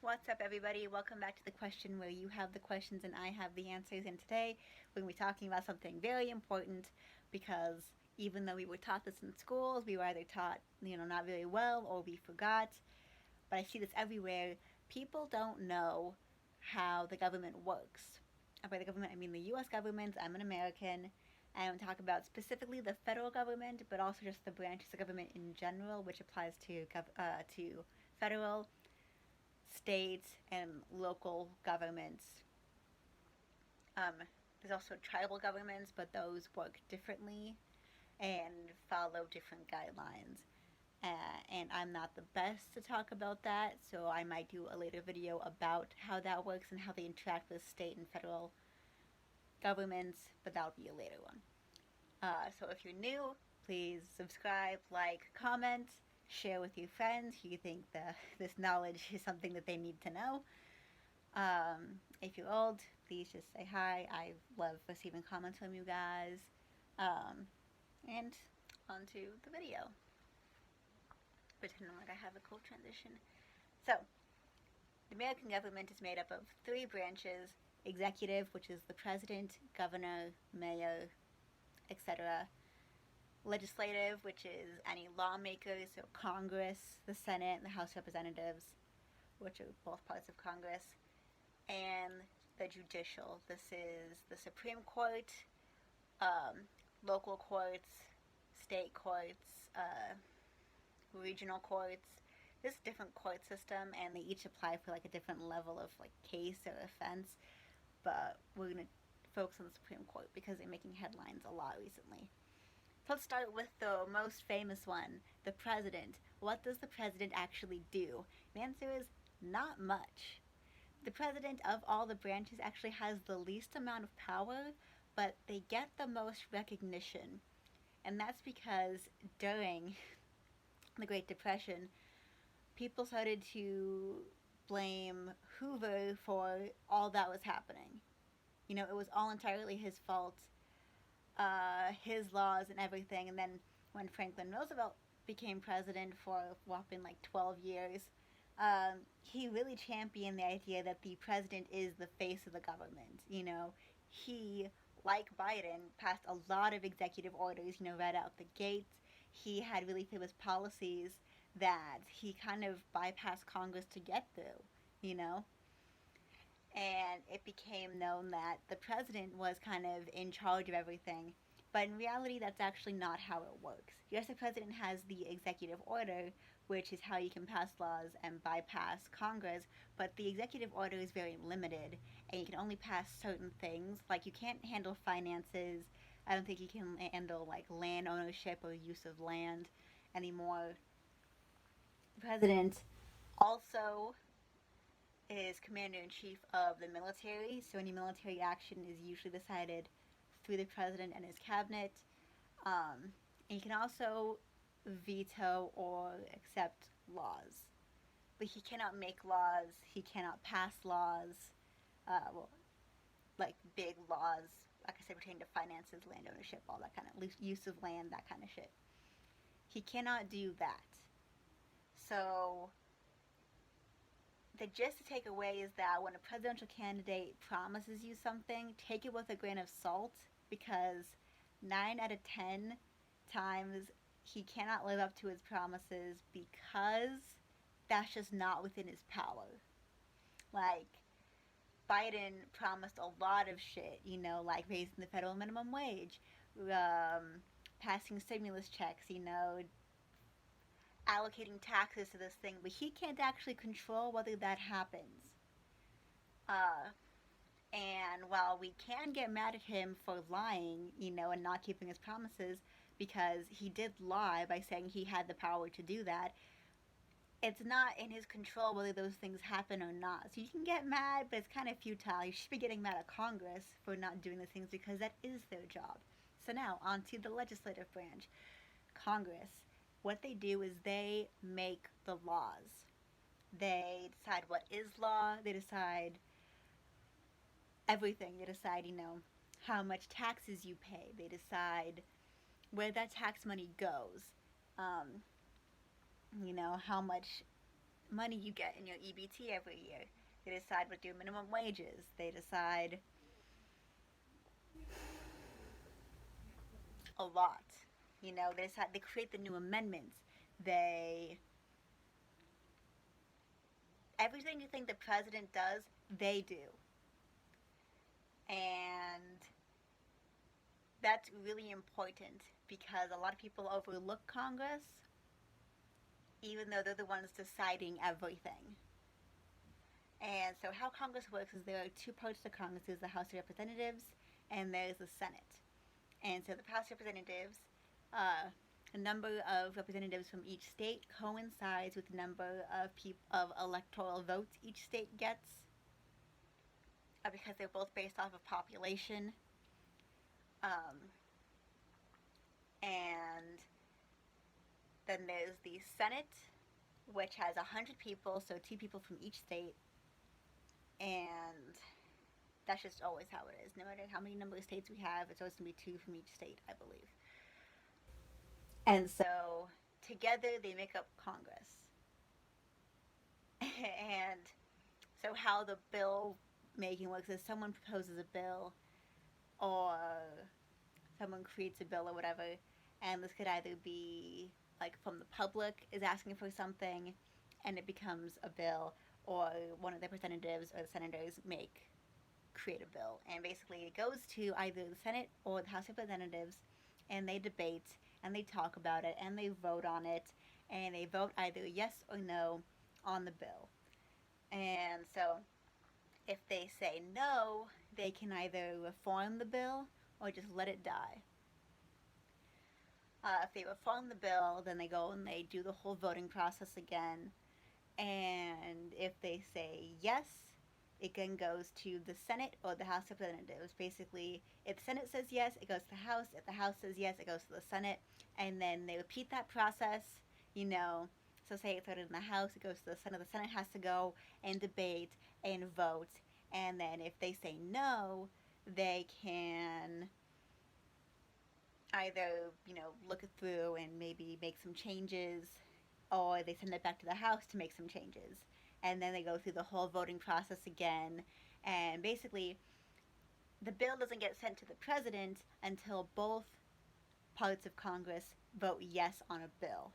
What's up, everybody? Welcome back to the question where you have the questions and I have the answers. And today we're going to be talking about something very important because even though we were taught this in schools, we were either taught, not very well or we forgot. But I see this everywhere. People don't know how the government works. And by the government, I mean the US government. I'm an American. I am talk about specifically the federal government, but also just the branches of government in general, which applies to federal, state, and local governments. Um, there's also tribal governments, but those work differently and follow different guidelines. And I'm not the best to talk about that, so I might do a later video about how that works and how they interact with state and federal governments, but that'll be a later one. So if you're new, please subscribe, like, comment, share with your friends who you think this knowledge is something that they need to know. If you're old, please just say hi. I love receiving comments from you guys. And on to the video. Pretending like I have a cool transition. So, the American government is made up of three branches: executive, which is the president, governor, mayor, etc. Legislative, which is any lawmakers, so Congress, the Senate, and the House of Representatives, which are both parts of Congress, and the judicial. This is the Supreme Court, local courts, state courts, regional courts. This different court system, and they each apply for like a different level of like case or offense. But we're gonna focus on the Supreme Court because they're making headlines a lot recently. So let's start with the most famous one, the president. What does the president actually do? The answer is not much. The president of all the branches actually has the least amount of power, but they get the most recognition. And that's because during the Great Depression, people started to blame Hoover for all that was happening. It was all entirely his fault, his laws and everything. And then when Franklin Roosevelt became president for a whopping like 12 years, he really championed the idea that the president is the face of the government. He, like Biden, passed a lot of executive orders, right out the gate. He had really famous policies that he kind of bypassed Congress to get through, and it became known that the president was kind of in charge of everything. But in reality, that's actually not how it works. Yes, the president has the executive order, which is how you can pass laws and bypass Congress, but the executive order is very limited, and you can only pass certain things. Like, you can't handle finances. I don't think you can handle, like, land ownership or use of land anymore. The president also is commander-in-chief of the military, so any military action is usually decided through the president and his cabinet. And he can also veto or accept laws, but he cannot make laws, he cannot pass laws, like big laws, like I said, pertaining to finances, land ownership, all that kind of use of land, that kind of shit. He cannot do that. So the gist to take away is that when a presidential candidate promises you something, take it with a grain of salt, because 9 out of 10 times he cannot live up to his promises because that's just not within his power. Like, Biden promised a lot of shit, like raising the federal minimum wage, passing stimulus checks, allocating taxes to this thing, but he can't actually control whether that happens. And while we can get mad at him for lying, and not keeping his promises, because he did lie by saying he had the power to do that, it's not in his control whether those things happen or not. So you can get mad, but it's kind of futile. You should be getting mad at Congress for not doing the things because that is their job. So now, on to the legislative branch. Congress. What they do is they make the laws. They decide what is law. They decide everything. They decide, how much taxes you pay. They decide where that tax money goes. How much money you get in your EBT every year. They decide what your minimum wage is. They decide a lot. They decide, they create the new amendments. They Everything you think the president does, they do. And that's really important because a lot of people overlook Congress, even though they're the ones deciding everything. And so, how Congress works is there are two parts to Congress: there's the House of Representatives and there's the Senate. And so, the House of Representatives, a number of representatives from each state coincides with the number of electoral votes each state gets, because they're both based off of population. Um, and then there's the Senate, which has 100 people, so 2 people from each state. And that's just always how it is. No matter how many number of states we have, it's always going to be 2 from each state, I believe. And so together they make up Congress. And so how the bill making works is someone proposes a bill or someone creates a bill or whatever, and this could either be like from the public is asking for something and it becomes a bill, or one of the representatives or the senators create a bill, and basically it goes to either the Senate or the House of Representatives, and they debate and they talk about it and they vote on it, and they vote either yes or no on the bill. And so if they say no, they can either reform the bill or just let it die. If they reform the bill, then they go and they do the whole voting process again. And if they say yes, it then goes to the Senate or the House of Representatives. Basically, if the Senate says yes, it goes to the House. If the House says yes, it goes to the Senate. And then they repeat that process, you know. So say it's voted in the House, it goes to the Senate. The Senate has to go and debate and vote. And then if they say no, they can either, look it through and maybe make some changes, or they send it back to the House to make some changes. And then they go through the whole voting process again. And basically, the bill doesn't get sent to the president until both parts of Congress vote yes on a bill,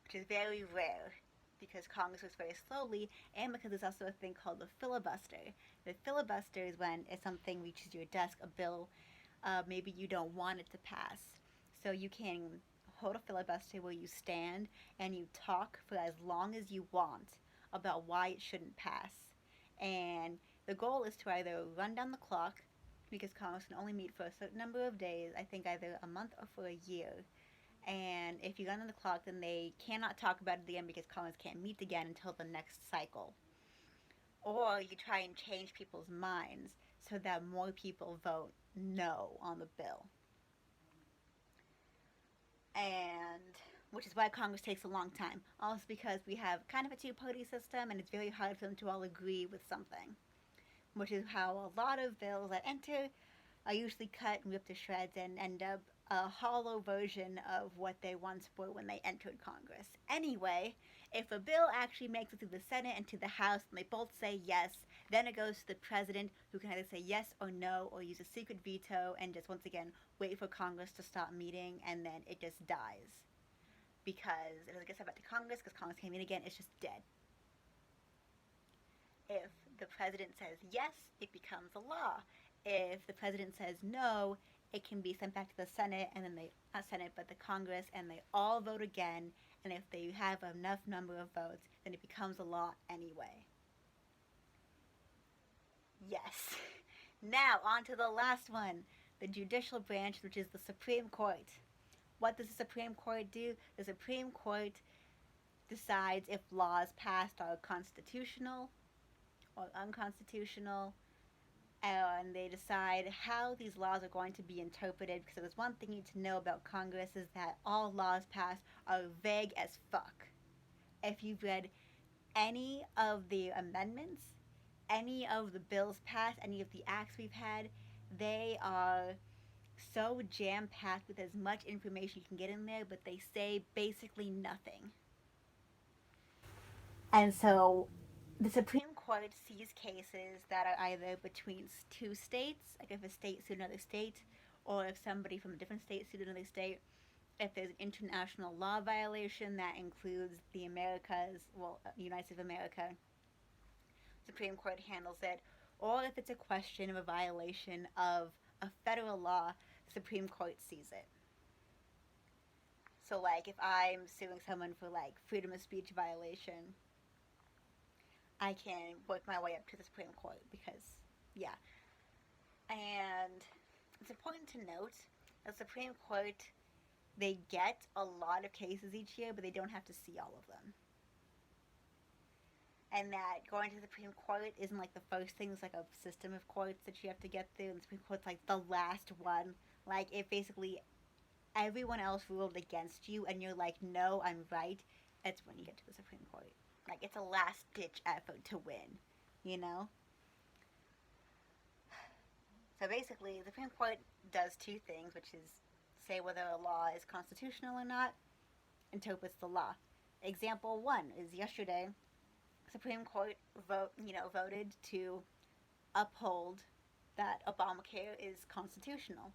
which is very rare because Congress works very slowly, and because there's also a thing called the filibuster. The filibuster is when something reaches your desk, a bill, maybe you don't want it to pass. So you can hold a filibuster where you stand and you talk for as long as you want about why it shouldn't pass. And the goal is to either run down the clock, because Congress can only meet for a certain number of days, I think either a month or for a year. And if you run down the clock, then they cannot talk about it again because Congress can't meet again until the next cycle. Or you try and change people's minds so that more people vote no on the bill. And which is why Congress takes a long time. Also because we have kind of a two-party system, and it's very hard for them to all agree with something. Which is how a lot of bills that enter are usually cut and ripped to shreds and end up a hollow version of what they once were when they entered Congress. Anyway, if a bill actually makes it through the Senate and to the House and they both say yes, then it goes to the president, who can either say yes or no, or use a secret veto and just once again wait for Congress to stop meeting, and then it just dies. Because it doesn't get sent back to Congress, because Congress can't meet again, it's just dead. If the president says yes, it becomes a law. If the president says no, it can be sent back to the Senate, and then not Senate, but the Congress, and they all vote again, and if they have enough number of votes, then it becomes a law anyway. Yes. Now, on to the last one, the judicial branch, which is the Supreme Court. What does the Supreme Court do? The Supreme Court decides if laws passed are constitutional or unconstitutional, and they decide how these laws are going to be interpreted, because there's one thing you need to know about Congress is that all laws passed are vague as fuck. If you've read any of the amendments, any of the bills passed, any of the acts we've had, they are so jam-packed with as much information you can get in there, but they say basically nothing. And so the Supreme Court sees cases that are either between two states, like if a state sued another state, or if somebody from a different state sued another state, if there's an international law violation that includes the Americas, well, United States of America, Supreme Court handles it, or if it's a question of a violation of a federal law, Supreme Court sees it. So, like, if I'm suing someone for like freedom of speech violation, I can work my way up to the Supreme Court because, yeah. And it's important to note the Supreme Court, they get a lot of cases each year, but they don't have to see all of them. And that going to the Supreme Court isn't like the first thing. It's like a system of courts that you have to get through, and the Supreme Court's like the last one. Like, if basically everyone else ruled against you and you're like, no, I'm right, it's when you get to the Supreme Court. Like, it's a last ditch effort to win, you know? So basically, the Supreme Court does two things, which is say whether a law is constitutional or not, interprets the law. Example one is yesterday, Supreme Court voted to uphold that Obamacare is constitutional.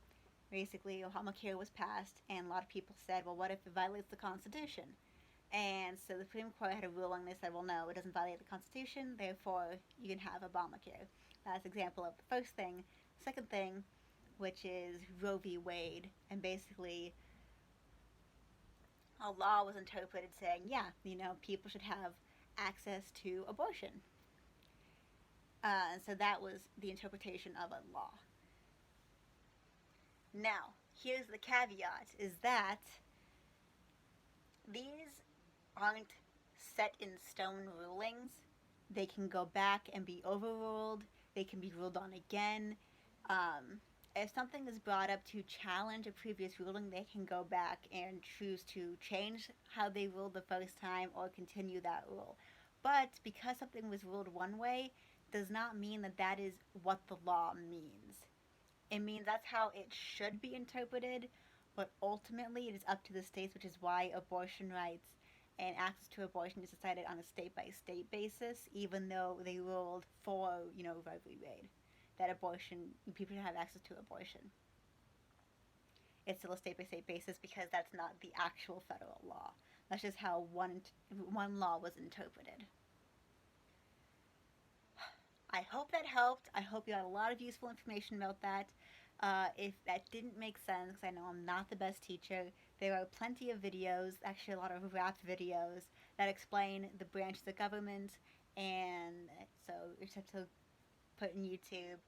Basically, Obamacare was passed, and a lot of people said, well, what if it violates the Constitution? And so the Supreme Court had a ruling. They said, well, no, it doesn't violate the Constitution, therefore you can have Obamacare. That's an example of the first thing. Second thing, which is Roe v. Wade, and basically a law was interpreted saying, yeah, people should have access to abortion. So that was the interpretation of a law. Now, here's the caveat, is that these aren't set in stone rulings. They can go back and be overruled. They can be ruled on again. If something is brought up to challenge a previous ruling, they can go back and choose to change how they ruled the first time or continue that rule. But because something was ruled one way, does not mean that that is what the law means. It means that's how it should be interpreted, but ultimately it is up to the states, which is why abortion rights and access to abortion is decided on a state by state basis, even though they ruled for, Roe v. Wade, that abortion, people should have access to abortion. It's still a state by state basis because that's not the actual federal law. That's just how one law was interpreted. I hope that helped. I hope you got a lot of useful information about that. If that didn't make sense, because I know I'm not the best teacher, there are plenty of videos, actually a lot of wrapped videos, that explain the branches of government, and so you just have to put in YouTube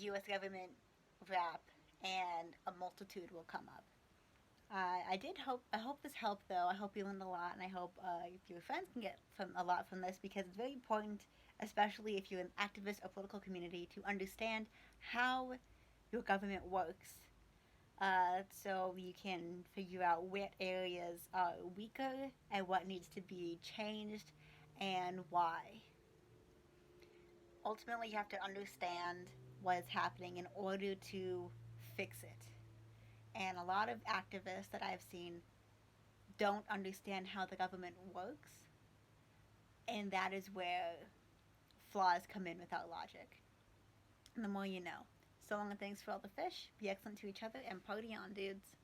U.S. government wrap, and a multitude will come up. I hope this helped though. I hope you learned a lot, and I hope your friends can get a lot from this, because it's very important, especially if you're an activist or political community, to understand how your government works, so you can figure out what areas are weaker and what needs to be changed and why. Ultimately, you have to understand what is happening in order to fix it. And a lot of activists that I've seen don't understand how the government works, and that is where flaws come in without logic. And the more you know. So long and thanks for all the fish. Be excellent to each other and party on, dudes.